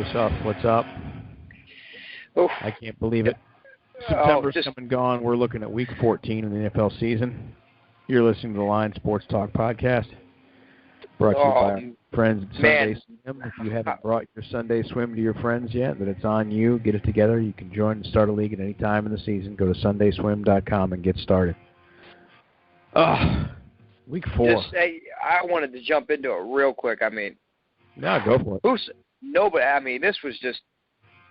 Yusuf, what's up? Oof. I can't believe it. September's come and gone. We're looking at Week 14 of the NFL season. You're listening to the Line Sports Talk podcast, brought to you by our friends at Sunday Swim. If you haven't brought your Sunday Swim to your friends yet, then it's on you. Get it together. You can join and start a league at any time in the season. Go to sundayswim.com and get started. Week 4. I wanted to jump into it real quick. I mean, no, go for it.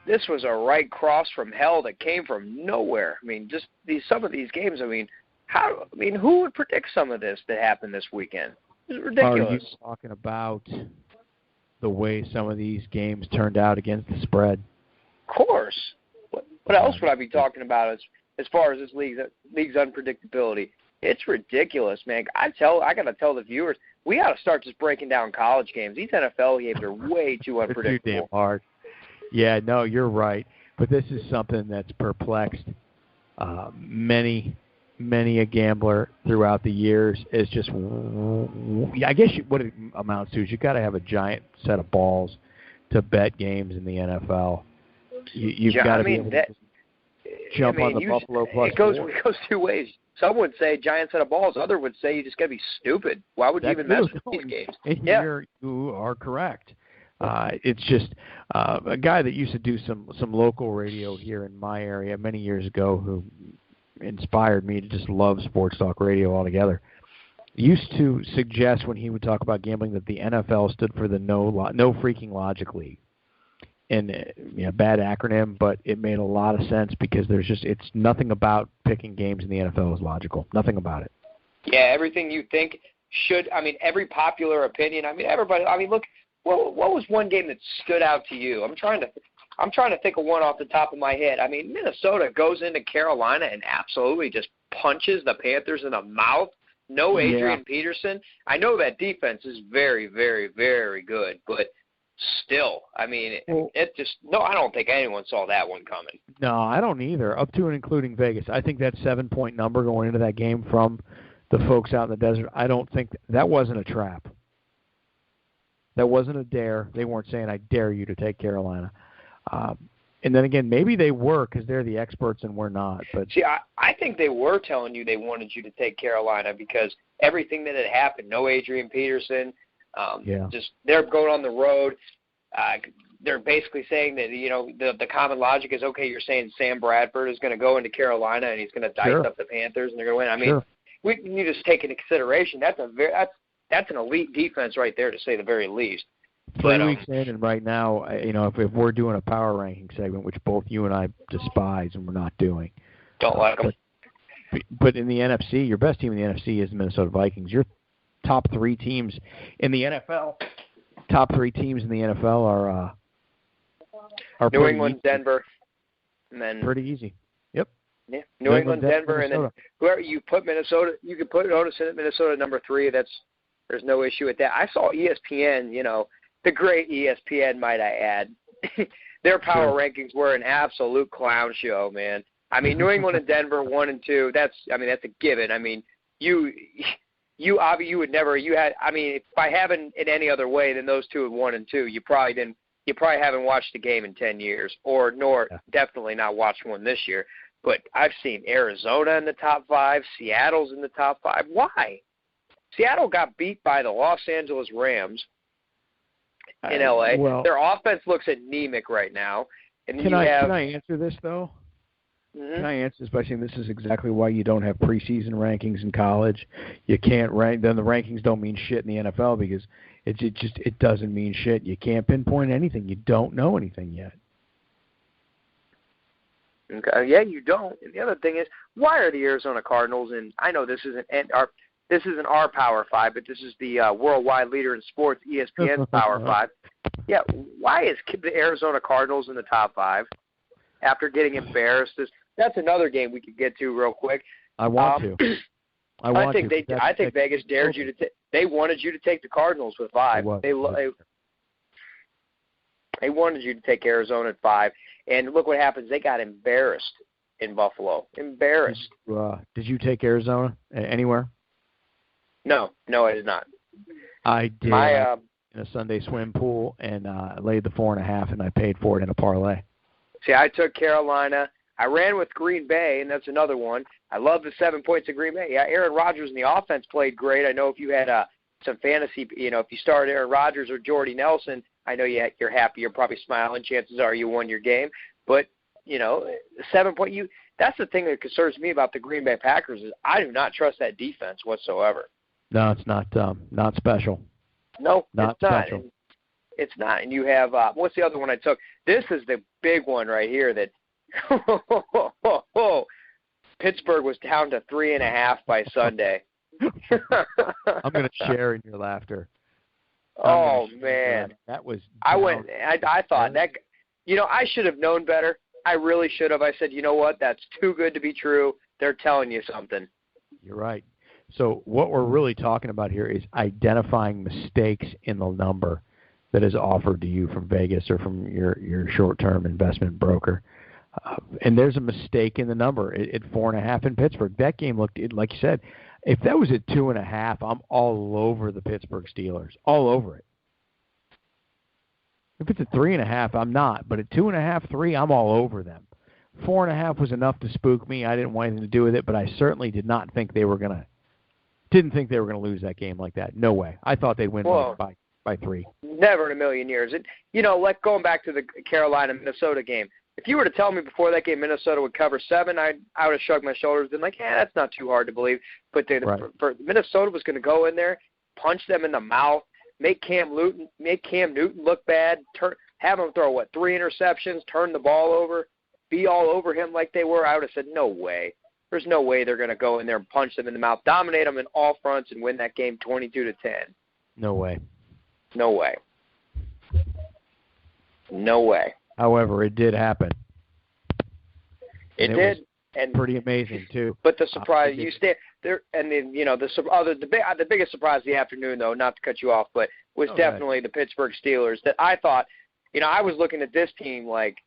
This was a right cross from hell that came from nowhere. I mean, just some of these games. I mean, who would predict some of this that happened this weekend? It's ridiculous. Are you talking about the way some of these games turned out against the spread? Of course. What else would I be talking about as far as this league's unpredictability? It's ridiculous, man. I got to tell the viewers, we got to start just breaking down college games. These NFL games are way too unpredictable. They're too damn hard. Yeah, no, you're right. But this is something that's perplexed many a gambler throughout the years. Is just, I guess what it amounts to is you got to have a giant set of balls to bet games in the NFL. You've got to be able to jump on the Buffalo plus it goes two ways. Some would say giant set of balls. Other would say you just got to be stupid. Why would you even mess with these games? You are correct. It's just a guy that used to do some local radio here in my area many years ago who inspired me to just love sports talk radio altogether. Used to suggest when he would talk about gambling that the NFL stood for the no freaking logic league. And bad acronym, but it made a lot of sense because it's nothing about picking games in the NFL is logical. Nothing about it. Yeah, everything you think every popular opinion. Everybody. Look, what was one game that stood out to you? I'm trying to think of one off the top of my head. Minnesota goes into Carolina and absolutely just punches the Panthers in the mouth. No Adrian Peterson. I know that defense is very, very, very good, but still, I don't think anyone saw that one coming. No, I don't either, up to and including Vegas. I think that 7-point number going into that game from the folks out in the desert, I don't think that wasn't a trap. That wasn't a dare. They weren't saying, I dare you to take Carolina. And then again, maybe they were because they're the experts and we're not. But see, I think they were telling you they wanted you to take Carolina because everything that had happened, no Adrian Peterson, just they're going on the road. They're basically saying that, the common logic is, okay, you're saying Sam Bradford is going to go into Carolina and he's going to dice up the Panthers and they're going to win. We need to just take into consideration that's an elite defense right there, to say the very least. 3 weeks in, and right now, if we're doing a power ranking segment, which both you and I despise and we're not doing. Don't like them. But in the NFC, your best team in the NFC is the Minnesota Vikings. Your top 3 teams in the NFL are New England, Denver, and then pretty easy. Yep. Yeah, New England, Denver, and then whoever you put Minnesota, you could put Minnesota number 3. There's no issue with that. I saw ESPN, the great ESPN, might I add. Their power rankings were an absolute clown show, man. New England and Denver 1 and 2. That's a given. You would never. If I haven't in any other way than those two at 1 and 2, you probably haven't watched a game in 10 years, definitely not watched one this year. But I've seen Arizona in the top 5, Seattle's in the top 5. Why? Seattle got beat by the Los Angeles Rams in L.A. Their offense looks anemic right now. And can I answer this though? Mm-hmm. Can I answer this by saying this is exactly why you don't have preseason rankings in college? You can't rank. Then the rankings don't mean shit in the NFL because it doesn't mean shit. You can't pinpoint anything. You don't know anything yet. Okay. Yeah, you don't. And the other thing is, why are the Arizona Cardinals? And I know this isn't our Power 5, but this is the worldwide leader in sports, ESPN's Power 5. Yeah, why is the Arizona Cardinals in the top 5 after getting embarrassed? That's another game we could get to real quick. I want to. I think Vegas dared you to. They wanted you to take the Cardinals with 5. They wanted you to take Arizona at 5, and look what happens. They got embarrassed in Buffalo. Embarrassed. Did you take Arizona anywhere? No, I did not. I did. in a Sunday swim pool and laid the 4.5, and I paid for it in a parlay. See, I took Carolina. I ran with Green Bay, and that's another one. I love the 7 points of Green Bay. Yeah, Aaron Rodgers and the offense played great. I know if you had some fantasy, if you started Aaron Rodgers or Jordy Nelson, I know you're happy. You're probably smiling. Chances are you won your game. But, 7 point, that's the thing that concerns me about the Green Bay Packers is I do not trust that defense whatsoever. No, it's not special. No, not it's not. special. It's not. And you have, what's the other one I took? This is the big one right here that, Pittsburgh was down to 3.5 by Sunday. I'm going to share in your laughter. Oh, man. That was. I thought that, I should have known better. I really should have. I said, you know what? That's too good to be true. They're telling you something. You're right. So what we're really talking about here is identifying mistakes in the number that is offered to you from Vegas or from your short-term investment broker. And there's a mistake in the number at 4.5 in Pittsburgh. That game looked, like you said, if that was at 2.5, I'm all over the Pittsburgh Steelers, all over it. If it's at 3.5, I'm not. But at 2.5, 3, I'm all over them. 4.5 was enough to spook me. I didn't want anything to do with it, but I certainly did not think they were didn't think they were going to lose that game like that. No way. I thought they'd win by 3. Never in a million years. Like going back to the Carolina-Minnesota game, if you were to tell me before that game Minnesota would cover 7, I would have shrugged my shoulders and been like, that's not too hard to believe. But for Minnesota was going to go in there, punch them in the mouth, make Cam Newton look bad, have him throw, 3 interceptions, turn the ball over, be all over him like they were. I would have said, no way. There's no way they're going to go in there and punch them in the mouth, dominate them in all fronts, and win that game 22-10. No way. No way. No way. However, it did happen. It did, and pretty amazing too. But the surprise, you stay there, and then the biggest surprise of the afternoon, though, not to cut you off, but was definitely the Pittsburgh Steelers. That I thought, I was looking at this team like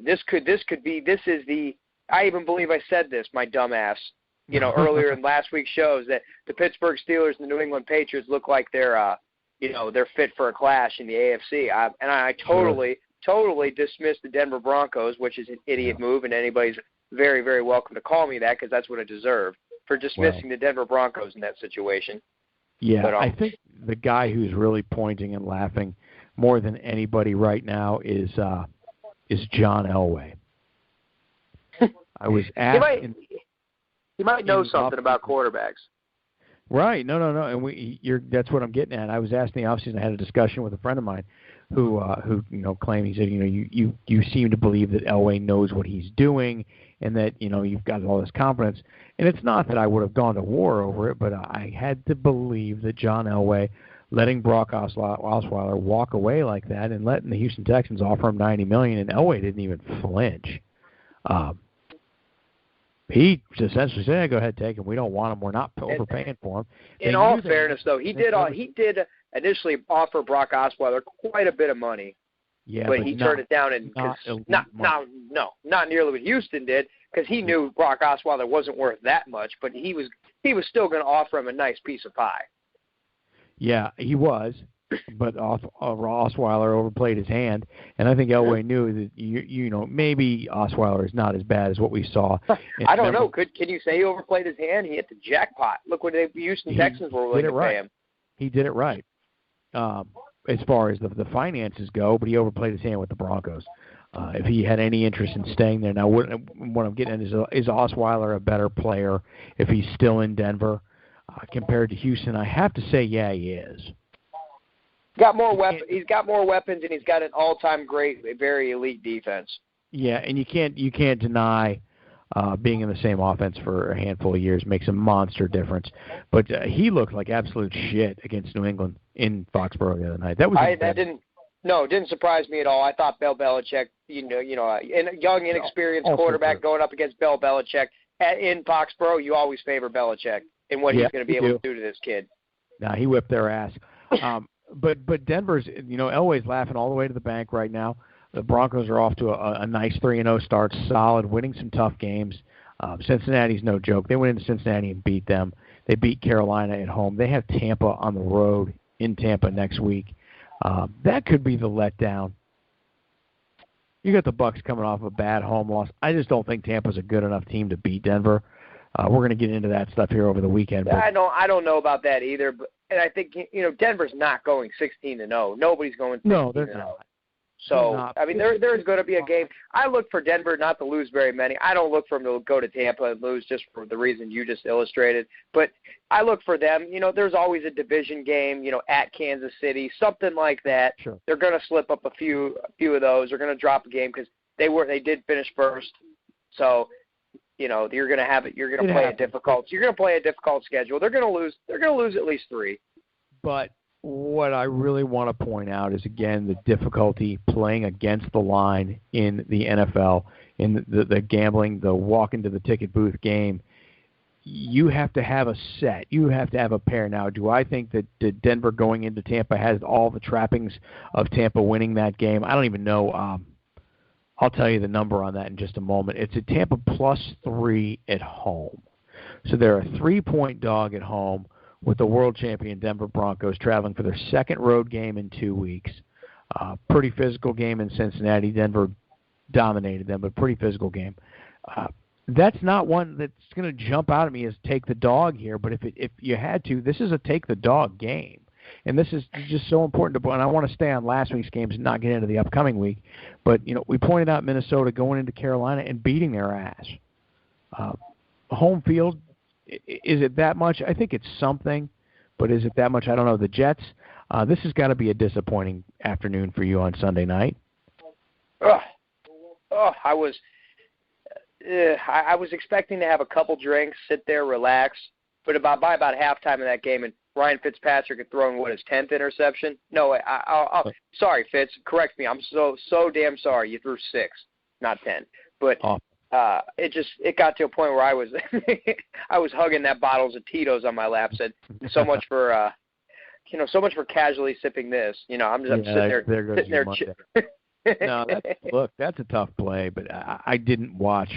this is the. I even believe I said this, my dumbass, earlier in last week's shows that the Pittsburgh Steelers and the New England Patriots look like they're fit for a clash in the AFC. I totally dismissed the Denver Broncos, which is an idiot move, and anybody's very, very welcome to call me that because that's what I deserve for dismissing the Denver Broncos in that situation. Yeah, but, I think the guy who's really pointing and laughing more than anybody right now is John Elway. I was asked. He might know something about quarterbacks. Right. No. And that's what I'm getting at. I was asked in the offseason. I had a discussion with a friend of mine who claimed, he said, you seem to believe that Elway knows what he's doing and that, you've got all this confidence. And it's not that I would have gone to war over it, but I had to believe that John Elway letting Brock Osweiler walk away like that and letting the Houston Texans offer him $90 million, and Elway didn't even flinch. He essentially said, "Go ahead, take him. We don't want him. We're not overpaying for him." In all fairness, though, he did initially offer Brock Osweiler quite a bit of money. Yeah, but he turned it down, and not nearly what Houston did, because he knew Brock Osweiler wasn't worth that much. But he was still going to offer him a nice piece of pie. Yeah, he was. But Osweiler overplayed his hand, and I think Elway knew that maybe Osweiler is not as bad as what we saw. I don't know. Can you say he overplayed his hand? He hit the jackpot. Look what the Houston Texans were willing to pay him. He did it right, as far as the finances go. But he overplayed his hand with the Broncos. If he had any interest in staying there, now what I'm getting at is Osweiler a better player if he's still in Denver compared to Houston? I have to say, yeah, he is. He's got more weapons, and he's got an all-time great, very elite defense. Yeah, and you can't deny being in the same offense for a handful of years makes a monster difference. But he looked like absolute shit against New England in Foxborough the other night. It didn't surprise me at all. I thought Bill Belichick, a young, inexperienced quarterback going up against Bill Belichick in Foxborough, you always favor Belichick and what he's going to be able to do to this kid. Nah, he whipped their ass. But Denver's, Elway's laughing all the way to the bank right now. The Broncos are off to a nice 3-0 start, solid, winning some tough games. Cincinnati's no joke. They went into Cincinnati and beat them. They beat Carolina at home. They have Tampa on the road in Tampa next week. That could be the letdown. You got the Bucs coming off a bad home loss. I just don't think Tampa's a good enough team to beat Denver. We're going to get into that stuff here over the weekend. But I don't know about that either. But and I think Denver's not going 16-0. Nobody's going 16-0. No, they're not. So I mean, there's going to be a game. I look for Denver not to lose very many. I don't look for them to go to Tampa and lose just for the reason you just illustrated. But I look for them. There's always a division game. At Kansas City, something like that. Sure. They're going to slip up a few of those. They're going to drop a game because they did finish first. So you're going to have it. You're going to play a difficult. You're going to play a difficult schedule. They're going to lose. They're going to lose at least 3. But what I really want to point out is, again, the difficulty playing against the line in the NFL, in the gambling, the walk into the ticket booth game. You have to have a set. You have to have a pair. Now, do I think that Denver going into Tampa has all the trappings of Tampa winning that game? I don't even know. I'll tell you the number on that in just a moment. It's a Tampa +3 at home. So they're a 3-point dog at home, with the world champion Denver Broncos traveling for their second road game in 2 weeks. Pretty physical game in Cincinnati. Denver dominated them, but pretty physical game. That's not one that's going to jump out at me as take the dog here, but if you had to, this is a take the dog game. And this is just so important to, and I want to stay on last week's games and not get into the upcoming week. But, we pointed out Minnesota going into Carolina and beating their ass. Home field, is it that much? I think it's something, but is it that much? I don't know. The Jets, this has got to be a disappointing afternoon for you on Sunday night. I was expecting to have a couple drinks, sit there, relax, but by about halftime of that game, and Ryan Fitzpatrick had thrown his 10th interception. No, sorry, Fitz, correct me. I'm so damn sorry. You threw 6, not 10, but. It got to a point where I was I was hugging that bottles of Tito's on my lap. Said so much for so much for casually sipping this. I'm sitting there. No, that's a tough play, but I didn't watch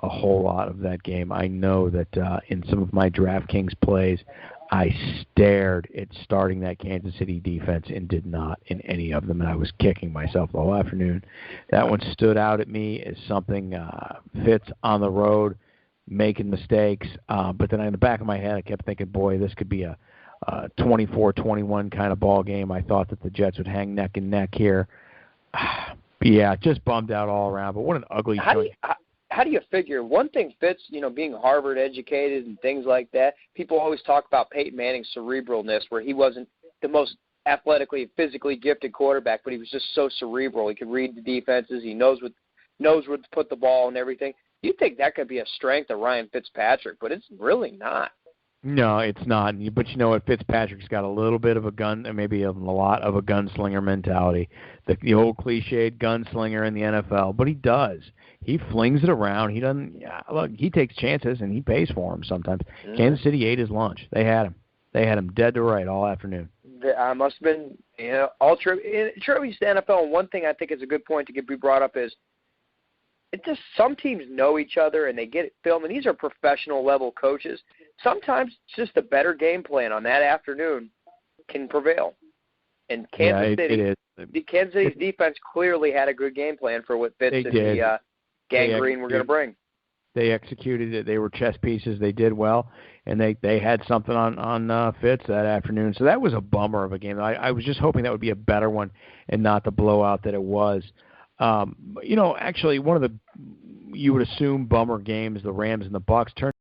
a whole lot of that game. I know that in some of my DraftKings plays, I stared at starting that Kansas City defense and did not in any of them, and I was kicking myself all afternoon. That one stood out at me as something Fitz on the road, making mistakes. But then in the back of my head, I kept thinking, boy, this could be a 24-21 kind of ball game. I thought that the Jets would hang neck and neck here. Yeah, just bummed out all around. But what an ugly showing. How do you figure? One thing, Fitz, being Harvard educated and things like that, people always talk about Peyton Manning's cerebralness, where he wasn't the most athletically, physically gifted quarterback, but he was just so cerebral. He could read the defenses. He knows where to put the ball and everything. You think that could be a strength of Ryan Fitzpatrick, but it's really not. No, it's not. But you know what? Fitzpatrick's got a little bit of a gun, maybe a lot of a gunslinger mentality. The old cliched gunslinger in the NFL, but he does. He flings it around. He doesn't. Look, he takes chances and he pays for them sometimes. Mm-hmm. Kansas City ate his lunch. They had him. They had him dead to right all afternoon. Must have been, all tributes to the NFL. And one thing I think is a good point to be brought up is, it just some teams know each other and they get it filmed. And these are professional level coaches. Sometimes it's just a better game plan on that afternoon can prevail. And Kansas City's defense clearly had a good game plan for what Fitz and the gangrene were going to bring. They executed it. They were chess pieces. They did well, and they had something on Fitz that afternoon. So that was a bummer of a game. I was just hoping that would be a better one and not the blowout that it was. Actually, one of the, you would assume, bummer games, the Rams and the Bucs, turned